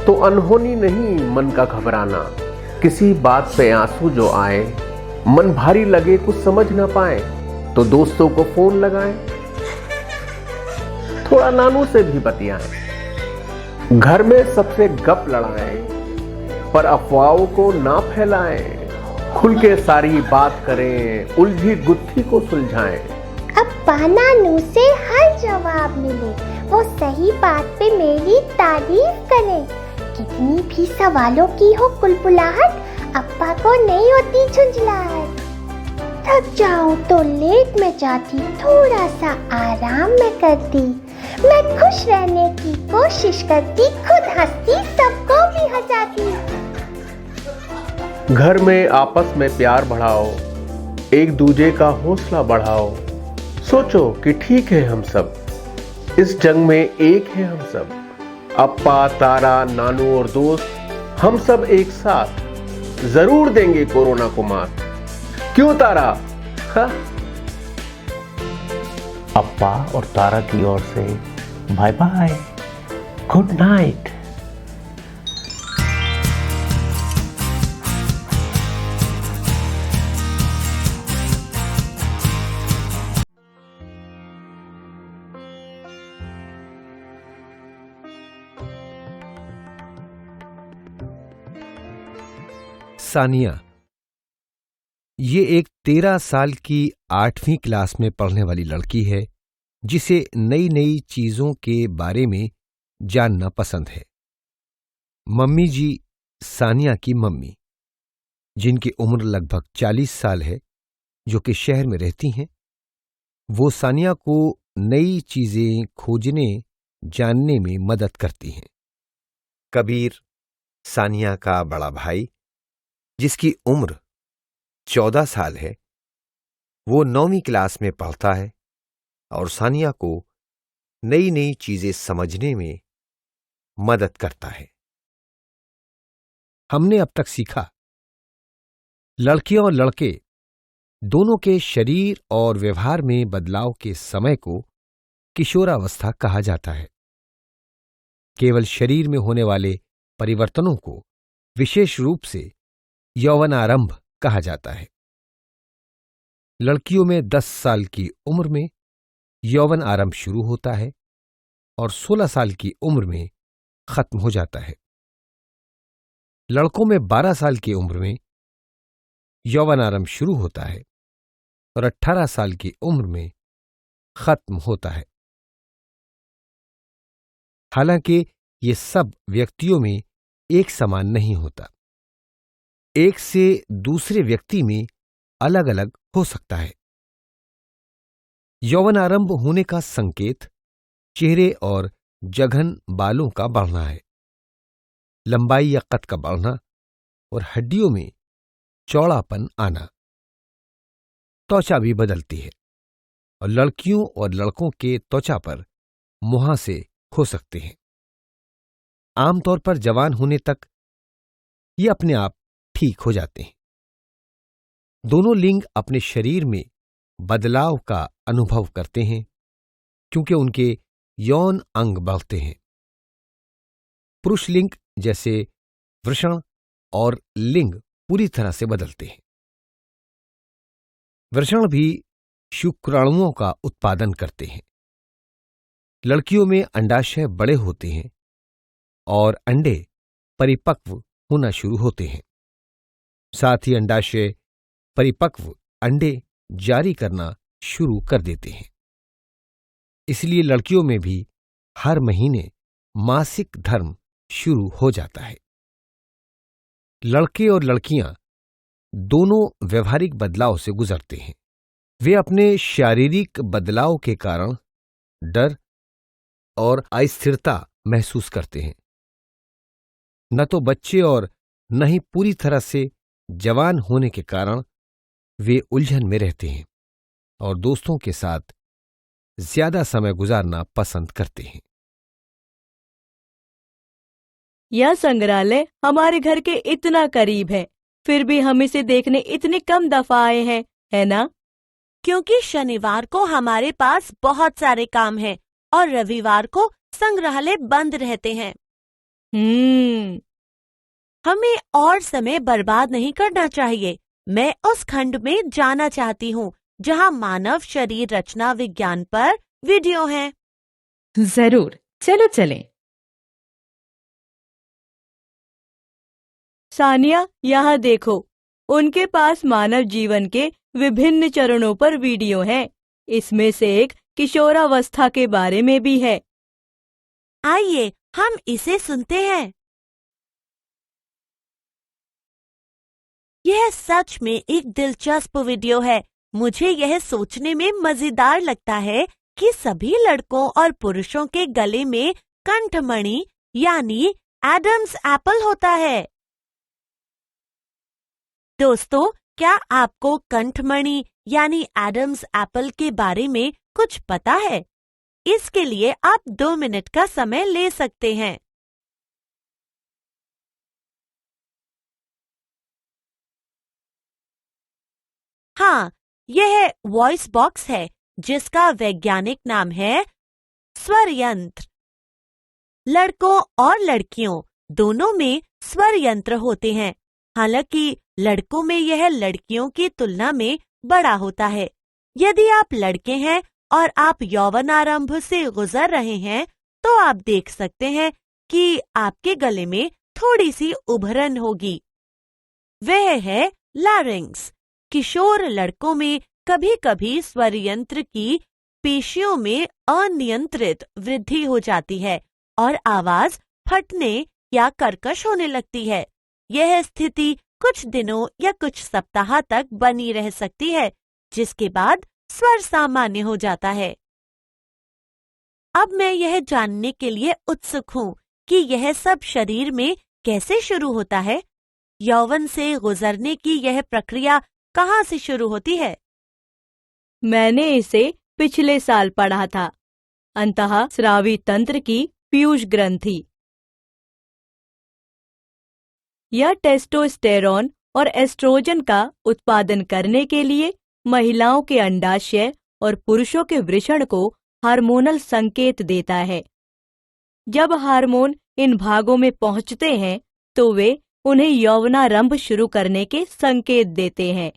तो अनहोनी नहीं मन का घबराना, किसी बात पे आंसू जो आए, मन भारी लगे कुछ समझ न पाए, तो दोस्तों को फोन लगाएं, थोड़ा नानू से भी बतियाएं, घर में सबसे गप लड़ाएं, पर अफवाहों को ना फैलाएं, खुल के सारी बात करें, उलझी गुत्थी को सुलझाएं। अब्बा नानू से हर जवाब मिले, वो सही बात पे मेरी तारीफ करें। कितनी भी सवालों की हो कुलबुलाहट, अब्बा को नहीं होती झुंझलाहट। थक जाऊं तो लेट में जाती, थोड़ा सा आराम में करती, मैं खुश रहने की कोशिश करती, खुद हंसती सबको भी हंसाती। घर में आपस में प्यार बढ़ाओ, एक दूजे का हौसला बढ़ाओ, सोचो कि ठीक है हम सब, इस जंग में एक है हम सब। अप्पा, तारा, नानू और दोस्त हम सब एक साथ जरूर देंगे कोरोना को मात। क्यों तारा? हाँ? अप्पा और तारा की ओर से bye bye, good night. Sania, ये एक 13 साल की 8वीं क्लास में पढ़ने वाली लड़की है, जिसे नई नई चीजों के बारे में जानना पसंद है। मम्मी जी सानिया की मम्मी, जिनकी उम्र लगभग 40 साल है, जो कि शहर में रहती हैं, वो सानिया को नई चीजें खोजने जानने में मदद करती हैं। कबीर, सानिया का बड़ा भाई, जिसकी उम्र 14 साल है, वो 9वीं क्लास में पढ़ता है और सानिया को नई नई चीजें समझने में मदद करता है। हमने अब तक सीखा, लड़कियां और लड़के दोनों के शरीर और व्यवहार में बदलाव के समय को किशोरावस्था कहा जाता है। केवल शरीर में होने वाले परिवर्तनों को विशेष रूप से यौवनारंभ कहा जाता है। लड़कियों में 10 साल की उम्र में यौवन आरंभ शुरू होता है और 16 साल की उम्र में खत्म हो जाता है। लड़कों में 12 साल की उम्र में यौवन आरंभ शुरू होता है और 18 साल की उम्र में खत्म होता है। हालांकि ये सब व्यक्तियों में एक समान नहीं होता, एक से दूसरे व्यक्ति में अलग अलग हो सकता है। यौवन आरंभ होने का संकेत चेहरे और जघन बालों का बढ़ना है, लंबाई या कद का बढ़ना और हड्डियों में चौड़ापन आना। त्वचा भी बदलती है और लड़कियों और लड़कों के त्वचा पर मुहांसे हो सकते हैं। आमतौर पर जवान होने तक ये अपने आप ठीक हो जाते हैं। दोनों लिंग अपने शरीर में बदलाव का अनुभव करते हैं क्योंकि उनके यौन अंग बढ़ते हैं। पुरुष लिंग जैसे वृषण और लिंग पूरी तरह से बदलते हैं। वृषण भी शुक्राणुओं का उत्पादन करते हैं। लड़कियों में अंडाशय बड़े होते हैं और अंडे परिपक्व होना शुरू होते हैं। साथ ही अंडाशय परिपक्व अंडे जारी करना शुरू कर देते हैं। इसलिए लड़कियों में भी हर महीने मासिक धर्म शुरू हो जाता है। लड़के और लड़कियां दोनों व्यवहारिक बदलाव से गुजरते हैं। वे अपने शारीरिक बदलाव के कारण डर और अस्थिरता महसूस करते हैं। न तो बच्चे और न ही पूरी तरह से जवान होने के कारण वे उलझन में रहते हैं और दोस्तों के साथ ज्यादा समय गुजारना पसंद करते हैं। यह संग्रहालय हमारे घर के इतना करीब है, फिर भी हम इसे देखने इतनी कम दफा आए हैं, है ना? क्योंकि शनिवार को हमारे पास बहुत सारे काम हैं और रविवार को संग्रहालय बंद रहते हैं। हमें और समय बर्बाद नहीं करना चाहिए। मैं उस खंड में जाना चाहती हूँ जहाँ मानव शरीर रचना विज्ञान पर वीडियो है। जरूर, चलो चलें। सानिया, यहाँ देखो, उनके पास मानव जीवन के विभिन्न चरणों पर वीडियो हैं। इसमें से एक किशोरावस्था के बारे में भी है। आइए हम इसे सुनते हैं। यह सच में एक दिलचस्प वीडियो है। मुझे यह सोचने में मजेदार लगता है कि सभी लड़कों और पुरुषों के गले में कंठमणि यानी एडम्स एप्पल होता है। दोस्तों, क्या आपको कंठमणि यानी एडम्स एप्पल के बारे में कुछ पता है? इसके लिए आप 2 मिनट का समय ले सकते हैं। हाँ, यह वॉइस बॉक्स है जिसका वैज्ञानिक नाम है स्वर यंत्र। लड़कों और लड़कियों दोनों में स्वर यंत्र होते हैं। हालांकि लड़कों में यह लड़कियों की तुलना में बड़ा होता है। यदि आप लड़के हैं और आप यौवनारंभ से गुजर रहे हैं तो आप देख सकते हैं कि आपके गले में थोड़ी सी उभरन होगी। वह है लैरिंक्स। किशोर लड़कों में कभी-कभी स्वर यंत्र की पेशियों में अनियंत्रित वृद्धि हो जाती है और आवाज फटने या कर्कश होने लगती है। यह स्थिति कुछ दिनों या कुछ सप्ताह तक बनी रह सकती है, जिसके बाद स्वर सामान्य हो जाता है। अब मैं यह जानने के लिए उत्सुक हूँ कि यह सब शरीर में कैसे शुरू होता है। यौवन से गुजरने की यह प्रक्रिया कहाँ से शुरू होती है? मैंने इसे पिछले साल पढ़ा था। अंतःस्रावी तंत्र की पीयूष ग्रंथि। यह टेस्टोस्टेरोन और एस्ट्रोजन का उत्पादन करने के लिए महिलाओं के अंडाशय और पुरुषों के वृषण को हार्मोनल संकेत देता है। जब हार्मोन इन भागों में पहुंचते हैं तो वे उन्हें यौवनारंभ शुरू करने के संकेत देते हैं।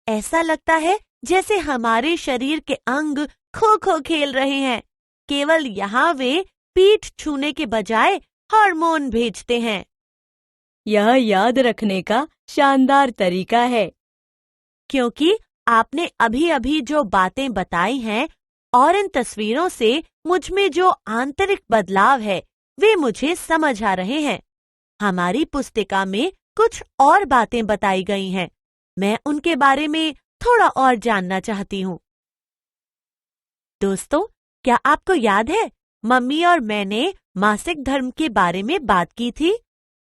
ऐसा लगता है जैसे हमारे शरीर के अंग खो-खो खेल रहे हैं। केवल यहाँ वे पीठ छूने के बजाय हार्मोन भेजते हैं। यह याद रखने का शानदार तरीका है, क्योंकि आपने अभी-अभी जो बातें बताई हैं और इन तस्वीरों से मुझ में जो आंतरिक बदलाव है वे मुझे समझ आ रहे हैं। हमारी पुस्तिका में कुछ और बातें बताई गई हैं। मैं उनके बारे में थोड़ा और जानना चाहती हूँ। दोस्तों, क्या आपको याद है मम्मी और मैंने मासिक धर्म के बारे में बात की थी?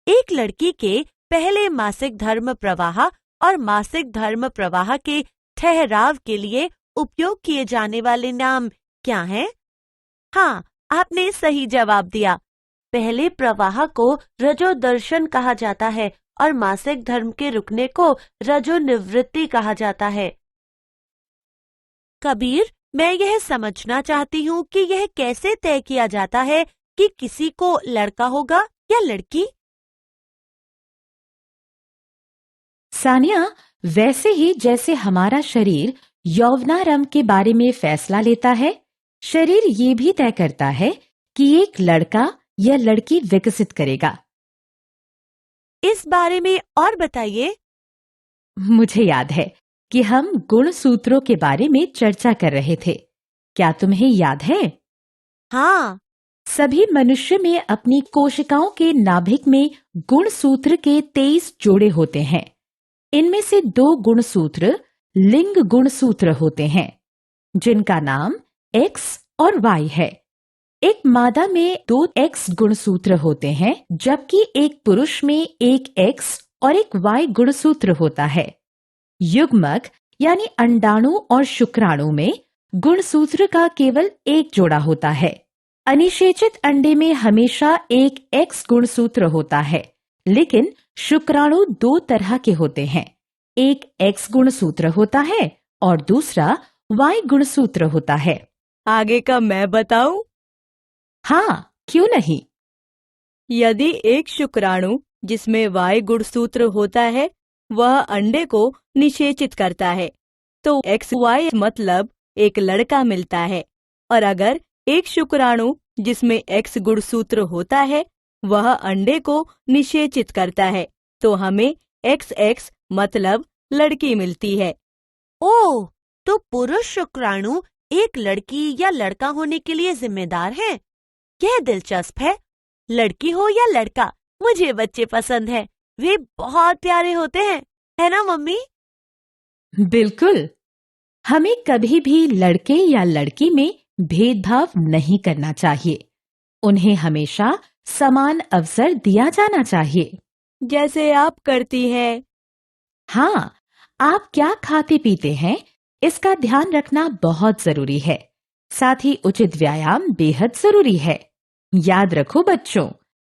एक लड़की के पहले मासिक धर्म प्रवाह और मासिक धर्म प्रवाह के ठहराव के लिए उपयोग किए जाने वाले नाम क्या हैं? हाँ, आपने सही जवाब दिया। पहले प्रवाह को रजोदर्शन कहा जाता है और मासिक धर्म के रुकने को रजोनिवृत्ति कहा जाता है। कबीर, मैं यह समझना चाहती हूँ कि यह कैसे तय किया जाता है कि किसी को लड़का होगा या लड़की। सानिया, वैसे ही जैसे हमारा शरीर यौवनारंभ के बारे में फैसला लेता है, शरीर ये भी तय करता है कि एक लड़का या लड़की विकसित करेगा। इस बारे में और बताइए। मुझे याद है कि हम गुण सूत्रों के बारे में चर्चा कर रहे थे। क्या तुम्हें याद है? हाँ। सभी मनुष्य में अपनी कोशिकाओं के नाभिक में गुण सूत्र के 23 जोड़े होते हैं। इनमें से 2 गुणसूत्र लिंग गुणसूत्र होते हैं, जिनका नाम X और Y है। एक मादा में 2 X गुणसूत्र होते हैं, जबकि एक पुरुष में एक X और एक Y गुणसूत्र होता है। युग्मक यानी अंडाणु और शुक्राणु में गुणसूत्र का केवल एक जोड़ा होता है। अनिषेचित अंडे में हमेशा एक X गुणसूत्र होता है, लेकिन शुक्राणु 2 तरह के होते हैं। एक X गुणसूत्र होता है और दूसरा Y गुणसूत्र होता है। आगे का मैं बताऊं? हाँ, क्यों नहीं। यदि एक शुक्राणु जिसमें Y गुणसूत्र होता है वह अंडे को निषेचित करता है, तो XY मतलब एक लड़का मिलता है। और अगर एक शुक्राणु जिसमें X गुणसूत्र होता है वह अंडे को निषेचित करता है, तो हमें XX मतलब लड़की मिलती है। ओह, तो पुरुष शुक्राणु एक लड़की या लड़का होने के लिए जिम्मेदार है। यह दिलचस्प है। लड़की हो या लड़का, मुझे बच्चे पसंद हैं। वे बहुत प्यारे होते हैं, है ना मम्मी? बिल्कुल। हमें कभी भी लड़के या लड़की में भेदभाव नहीं करना चाहिए। उन्हें हमेशा समान अवसर दिया जाना चाहिए। जैसे आप करती हैं। हाँ, आप क्या खाते पीते हैं इसका ध्यान रखना बहुत जरूरी है। साथ ही उचित व्यायाम बेहद जरूरी है। याद रखो बच्चों,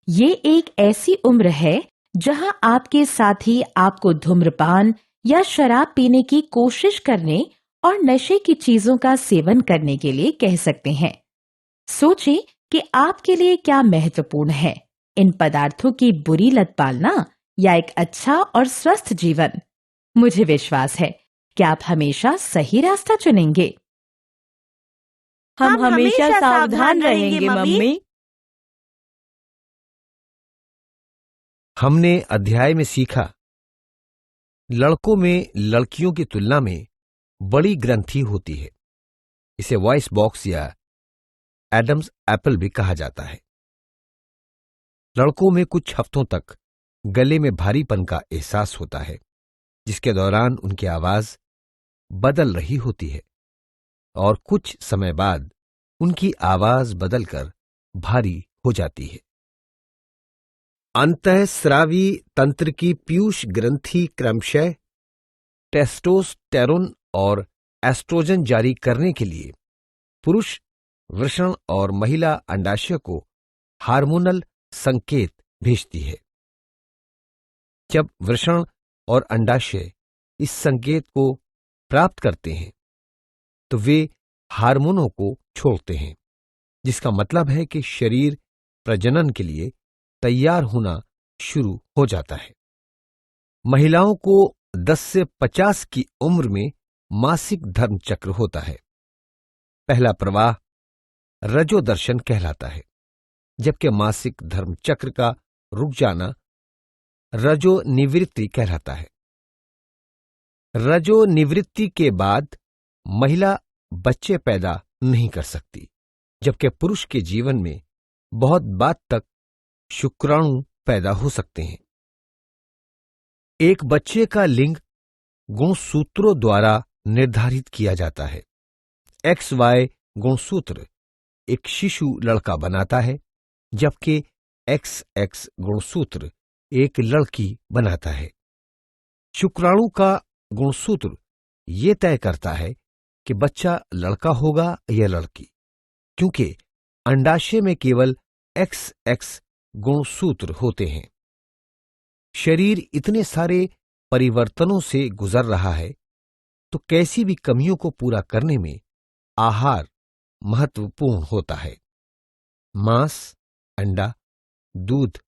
ये एक ऐसी उम्र है जहां आपके साथी आपको धूम्रपान या शराब पीने की कोशिश करने और नशे की चीजों का सेवन करने के लिए कह सकते हैं। सोचें कि आपके लिए क्या महत्वपूर्ण है, इन पदार्थों की बुरी लत पालना या एक अच्छा और स्वस्थ जीवन। मुझे विश्वास है कि आप हमेशा सही रास्ता चुनेंगे। हम हमेशा सावधान रहेंगे मम्मी। हमने अध्याय में सीखा, लड़कों में लड़कियों की तुलना में बड़ी ग्रंथि होती है। इसे वॉइस बॉक्स या एडम्स एप्पल भी कहा जाता है। लड़कों में कुछ हफ्तों तक गले में भारीपन का एहसास होता है, जिसके दौरान उनकी आवाज बदल रही होती है और कुछ समय बाद उनकी आवाज बदलकर भारी हो जाती है। अंतःस्रावी तंत्र की पीयूष ग्रंथि क्रमशः टेस्टोस्टेरोन और एस्ट्रोजन जारी करने के लिए पुरुष वृषण और महिला अंडाशय को हार्मोनल संकेत भेजती है। जब वृषण और अंडाशय इस संकेत को प्राप्त करते हैं तो वे हार्मोनों को छोड़ते हैं, जिसका मतलब है कि शरीर प्रजनन के लिए तैयार होना शुरू हो जाता है। महिलाओं को 10 से 50 की उम्र में मासिक धर्म चक्र होता है। पहला प्रवाह रजोदर्शन कहलाता है, जबकि मासिक धर्म चक्र का रुक जाना रजो निवृत्ति कहलाता है। रजो निवृत्ति के बाद महिला बच्चे पैदा नहीं कर सकती, जबकि पुरुष के जीवन में बहुत बाद तक शुक्राणु पैदा हो सकते हैं। एक बच्चे का लिंग गुणसूत्रों द्वारा निर्धारित किया जाता है। XY गुणसूत्र एक शिशु लड़का बनाता है, जबकि XX गुणसूत्र एक लड़की बनाता है। शुक्राणु का गुणसूत्र ये तय करता है कि बच्चा लड़का होगा या लड़की, क्योंकि अंडाशय में केवल XX गुणसूत्र होते हैं। शरीर इतने सारे परिवर्तनों से गुजर रहा है, तो कैसी भी कमियों को पूरा करने में आहार महत्वपूर्ण होता है। मांस, अंडा, दूध,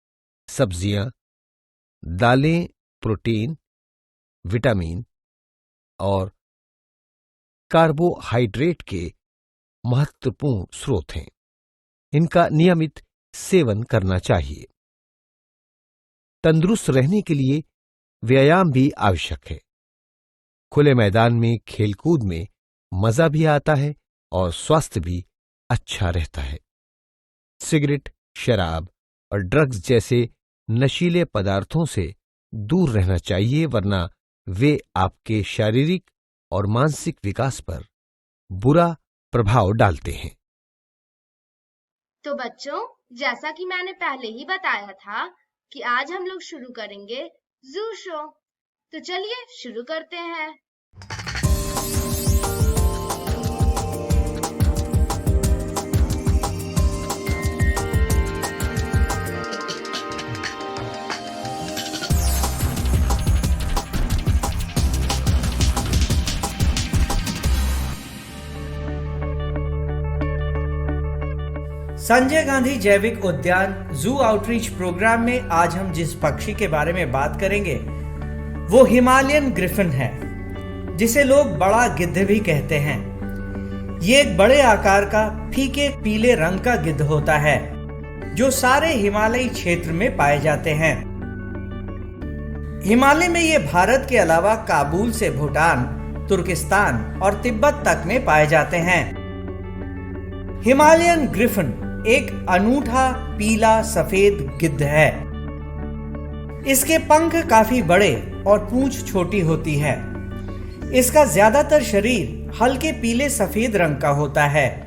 सब्जियां, दालें प्रोटीन, विटामिन और कार्बोहाइड्रेट के महत्वपूर्ण स्रोत हैं। इनका नियमित सेवन करना चाहिए। तंदुरुस्त रहने के लिए व्यायाम भी आवश्यक है। खुले मैदान में खेलकूद में मजा भी आता है और स्वास्थ्य भी अच्छा रहता है। सिगरेट, शराब और ड्रग्स जैसे नशीले पदार्थों से दूर रहना चाहिए, वरना वे आपके शारीरिक और मानसिक विकास पर बुरा प्रभाव डालते हैं। तो बच्चों, जैसा कि मैंने पहले ही बताया था कि आज हम लोग शुरू करेंगे जू शो। तो चलिए शुरू करते हैं। संजय गांधी जैविक उद्यान जू आउटरीच प्रोग्राम में आज हम जिस पक्षी के बारे में बात करेंगे वो हिमालयन ग्रिफिन है, जिसे लोग बड़ा गिद्ध भी कहते हैं। ये एक बड़े आकार का फीके पीले रंग का गिद्ध होता है जो सारे हिमालयी क्षेत्र में पाए जाते हैं। हिमालय में ये भारत के अलावा काबुल से भूटान, तुर्किस्तान और तिब्बत तक में पाए जाते हैं। हिमालयन ग्रिफिन एक अनूठा पीला सफेद गिद्ध है। इसके पंख काफी बड़े और पूंछ छोटी होती है। इसका ज्यादातर शरीर हल्के पीले सफेद रंग का होता है।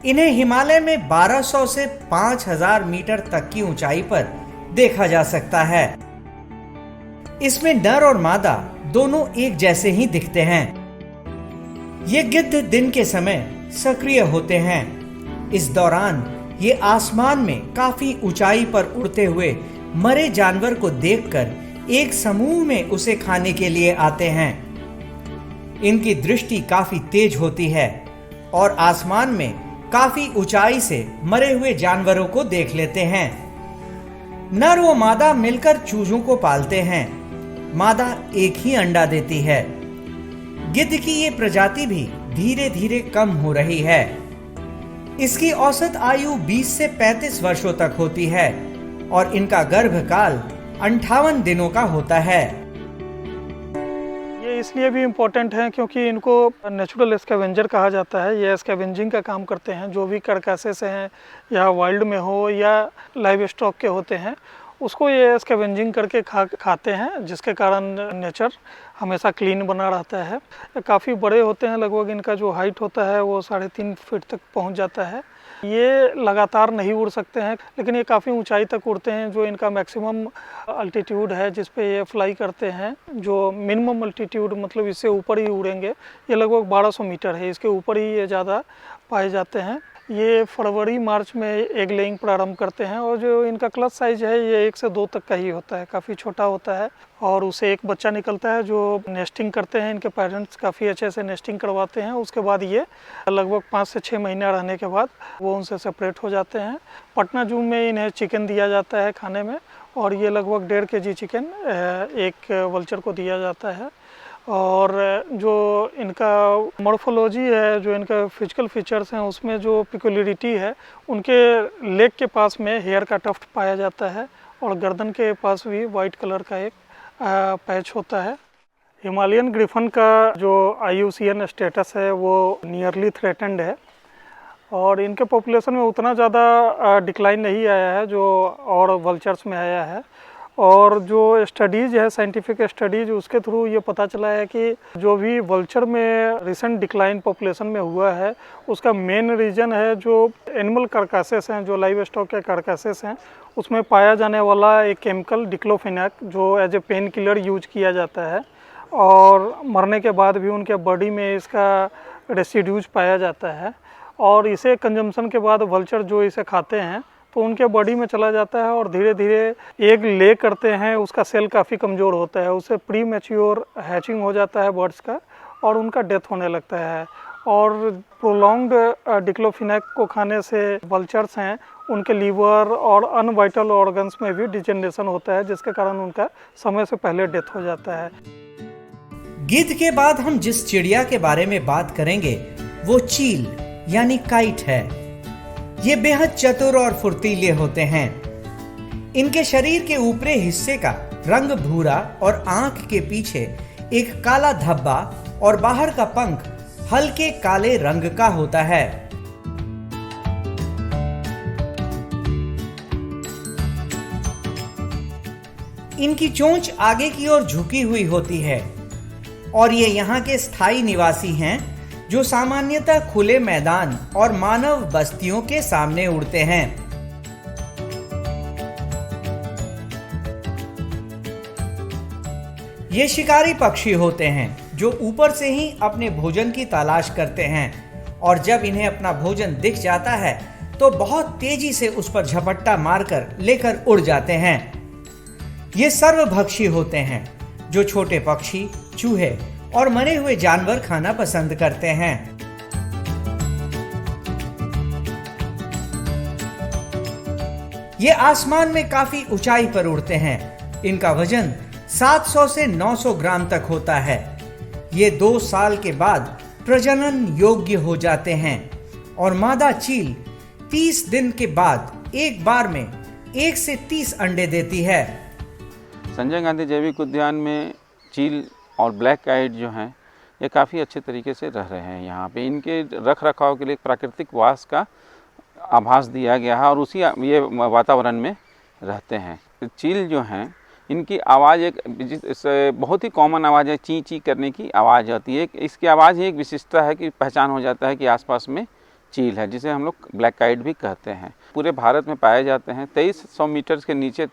इन्हें हिमालय में 1200 से 5000 मीटर तक की ऊंचाई पर देखा जा सकता है। इसमें नर और मादा दोनों एक जैसे ही दिखते हैं। ये गिद्ध दिन के समय सक्रिय होते हैं। इस दौरान ये आसमान में काफी ऊंचाई पर उड़ते हुए मरे जानवर को देखकर एक समूह में उसे खाने के लिए आते हैं। इनकी दृष्टि काफी तेज होती है और आसमान में काफी ऊंचाई से मरे हुए जानवरों को देख लेते हैं। नर व मादा मिलकर चूजों को पालते हैं। मादा एक ही अंडा देती है। गिद्ध की ये प्रजाति भी धीरे धीरे कम हो रही है। इसकी औसत आयु 20 से 35 वर्षों तक होती है और इनका गर्भकाल 58 दिनों का होता है। ये इसलिए भी इम्पोर्टेंट है क्योंकि इनको नेचुरल स्कैवेंजर कहा जाता है। ये स्कैवेंजिंग का काम करते हैं। जो भी कार्कासेस हैं या वाइल्ड में हो या लाइव स्टॉक के होते हैं उसको ये स्कैवेंजिंग करके खाते हैं, जिसके कारण नेचर हमेशा क्लीन बना रहता है। काफ़ी बड़े होते हैं। लगभग इनका जो हाइट होता है वो 3.5 फीट तक पहुंच जाता है। ये लगातार नहीं उड़ सकते हैं, लेकिन ये काफ़ी ऊंचाई तक उड़ते हैं। जो इनका मैक्सिमम अल्टीट्यूड है जिस पे ये फ्लाई करते हैं, जो मिनिमम अल्टीट्यूड मतलब इससे ऊपर ही उड़ेंगे, ये लगभग 1200 मीटर है। इसके ऊपर ही ये ज़्यादा पाए जाते हैं। ये फरवरी मार्च में एग लेइंग प्रारंभ करते हैं और जो इनका क्लच साइज है ये 1 से 2 तक का ही होता है, काफ़ी छोटा होता है और उसे एक बच्चा निकलता है जो नेस्टिंग करते हैं। इनके पेरेंट्स काफ़ी अच्छे से नेस्टिंग करवाते हैं। उसके बाद ये लगभग 5 से 6 महीना रहने के बाद वो उनसे सेपरेट हो जाते हैं। पटना जू में इन्हें चिकन दिया जाता है खाने में और ये लगभग 1.5 kg चिकन एक वल्चर को दिया जाता है। और जो इनका मॉर्फोलॉजी है, जो इनका फिजिकल फीचर्स हैं, उसमें जो पिकुलरिटी है, उनके लेग के पास में हेयर का टफ्ट पाया जाता है और गर्दन के पास भी वाइट कलर का एक पैच होता है। हिमालयन ग्रिफन का जो IUCN स्टेटस है वो नियरली थ्रेटेंड है और इनके पॉपुलेशन में उतना ज़्यादा डिक्लाइन नहीं आया है जो और वल्चर्स में आया है। और जो स्टडीज़ है, साइंटिफिक स्टडीज़, उसके थ्रू ये पता चला है कि जो भी वल्चर में रिसेंट डिक्लाइन पॉपुलेशन में हुआ है उसका मेन रीज़न है जो एनिमल कार्कासेस हैं, जो लाइव स्टॉक के कार्कासेस हैं, उसमें पाया जाने वाला एक केमिकल डिक्लोफेनाक जो as a pain killer use किया जाता है, और मरने के बाद भी उनके बॉडी में इसका रेसिड्यूज पाया जाता है। और इसे कंजम्पशन के बाद वल्चर जो इसे खाते हैं तो उनके बॉडी में चला जाता है और धीरे धीरे एग ले करते हैं, उसका सेल काफ़ी कमज़ोर होता है, उससे प्री मैच्योर हैचिंग हो जाता है बर्ड्स का और उनका डेथ होने लगता है। और प्रोलॉन्ग्ड डिक्लोफेनाक को खाने से वल्चर्स हैं उनके लीवर और अनवाइटल ऑर्गन्स में भी डिजेनरेशन होता है, जिसके कारण उनका समय से पहले डेथ हो जाता है। गिद्ध के बाद हम जिस चिड़िया के बारे में बात करेंगे वो चील यानी काइट है। ये बेहद चतुर और फुर्तीले होते हैं। इनके शरीर के ऊपरी हिस्से का रंग भूरा और आंख के पीछे एक काला धब्बा और बाहर का पंख हल्के काले रंग का होता है। इनकी चोंच आगे की ओर झुकी हुई होती है और ये यहाँ के स्थायी निवासी हैं जो सामान्यतः खुले मैदान और मानव बस्तियों के सामने उड़ते हैं। ये शिकारी पक्षी होते हैं जो ऊपर से ही अपने भोजन की तलाश करते हैं और जब इन्हें अपना भोजन दिख जाता है तो बहुत तेजी से उस पर झपट्टा मारकर लेकर उड़ जाते हैं। ये सर्वभक्षी होते हैं जो छोटे पक्षी, चूहे और मरे हुए जानवर खाना पसंद करते हैं। ये आसमान में काफी ऊंचाई पर उड़ते हैं। इनका वजन 700 से 900 ग्राम तक होता है। ये 2 साल के बाद प्रजनन योग्य हो जाते हैं और मादा चील 30 दिन के बाद एक बार में 1 से 30 अंडे देती है। संजय गांधी जैविक उद्यान में चील और ब्लैक काइट जो हैं ये काफ़ी अच्छे तरीके से रह रहे हैं। यहाँ पे इनके रख रखाव के लिए प्राकृतिक वास का आभास दिया गया है और उसी ये वातावरण में रहते हैं। चील जो हैं इनकी आवाज़ एक बहुत ही कॉमन आवाज़ है, ची ची करने की आवाज़ आती है। इसकी आवाज़ ही एक विशिष्टता है कि पहचान हो जाता है कि आसपास में चील है, जिसे हम लोग ब्लैक काइट भी कहते हैं। पूरे भारत में पाए जाते हैं, 2300 मीटर के नीचे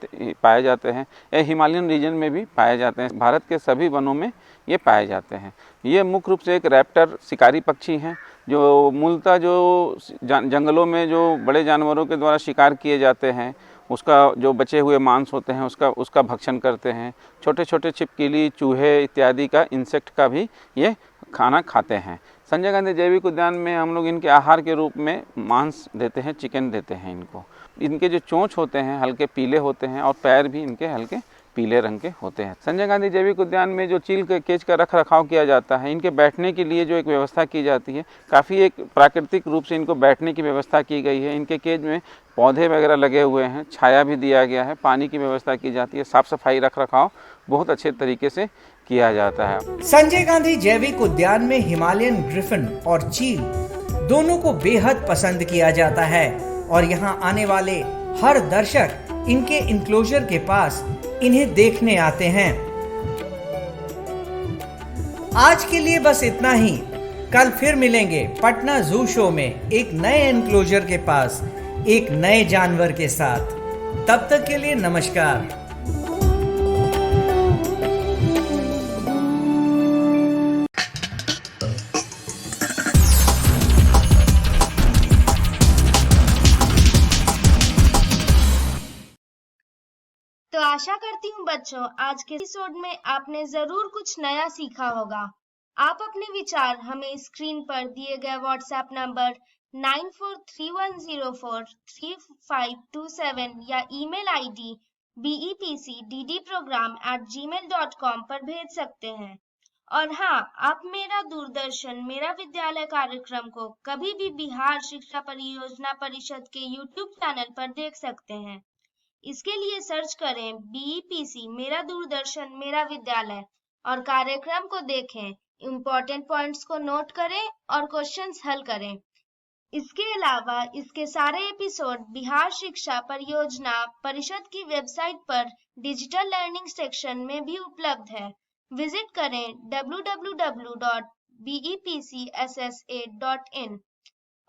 पाए जाते हैं। ये हिमालयन रीजन में भी पाए जाते हैं। भारत के सभी वनों में ये पाए जाते हैं। ये मुख्य रूप से एक रैप्टर शिकारी पक्षी हैं जो मूलतः जो जंगलों में जो बड़े जानवरों के द्वारा शिकार किए जाते हैं उसका जो बचे हुए मांस होते हैं उसका भक्षण करते हैं। छोटे छोटे छिपकली, चूहे इत्यादि का, इंसेक्ट का भी ये खाना खाते हैं। संजय गांधी जैविक उद्यान में हम लोग इनके आहार के रूप में मांस देते हैं, चिकन देते हैं इनको। इनके जो चोंच होते हैं हल्के पीले होते हैं और पैर भी इनके हल्के पीले रंग के होते हैं। संजय गांधी जैविक उद्यान में जो चील के केज का रख रखाव किया जाता है, इनके बैठने के लिए जो एक व्यवस्था की जाती है, काफ़ी एक प्राकृतिक रूप से इनको बैठने की व्यवस्था की गई है। इनके केज में पौधे वगैरह लगे हुए हैं, छाया भी दिया गया है, पानी की व्यवस्था की जाती है, साफ सफाई रख रखाव बहुत अच्छे तरीके से किया जाता है। संजय गांधी जैविक उद्यान में हिमालयन ग्रिफिन और चील दोनों को बेहद पसंद किया जाता है और यहाँ आने वाले हर दर्शक इनके इंक्लोजर के पास इन्हें देखने आते हैं। आज के लिए बस इतना ही। कल फिर मिलेंगे पटना जू शो में एक नए एनक्लोजर के पास एक नए जानवर के साथ। तब तक के लिए नमस्कार। तो आशा करती हूँ बच्चों आज के एपिसोड में आपने जरूर कुछ नया सीखा होगा। आप अपने विचार हमें स्क्रीन पर दिए गए व्हाट्सएप नंबर 9431043527 या ईमेल आईडी bepcddprogram@gmail.com पर भेज सकते हैं। और हाँ, आप मेरा दूरदर्शन मेरा विद्यालय कार्यक्रम को कभी भी बिहार शिक्षा परियोजना परिषद के YouTube चैनल पर देख सकते हैं। इसके लिए सर्च करें BEPC मेरा दूरदर्शन मेरा विद्यालय और कार्यक्रम को देखें, इम्पोर्टेंट पॉइंट्स को नोट करें और क्वेश्चंस हल करें। इसके अलावा इसके सारे एपिसोड बिहार शिक्षा परियोजना परिषद की वेबसाइट पर डिजिटल लर्निंग सेक्शन में भी उपलब्ध है। विजिट करें www.bepcssa.in।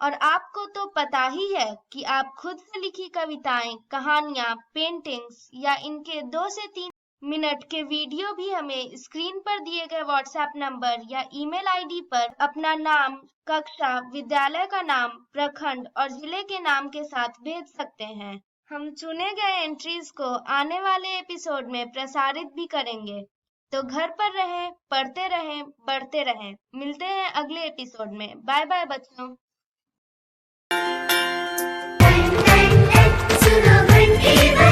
और आपको तो पता ही है कि आप खुद से लिखी कविताएं, कहानियां, पेंटिंग्स या इनके 2 से 3 मिनट के वीडियो भी हमें स्क्रीन पर दिए गए व्हाट्सएप नंबर या ईमेल आईडी पर अपना नाम, कक्षा, विद्यालय का नाम, प्रखंड और जिले के नाम के साथ भेज सकते हैं। हम चुने गए एंट्रीज को आने वाले एपिसोड में प्रसारित भी करेंगे। तो घर पर रहें, पढ़ते रहें, बढ़ते रहें। मिलते हैं अगले एपिसोड में। बाय बाय बच्चों। सुनो घंटी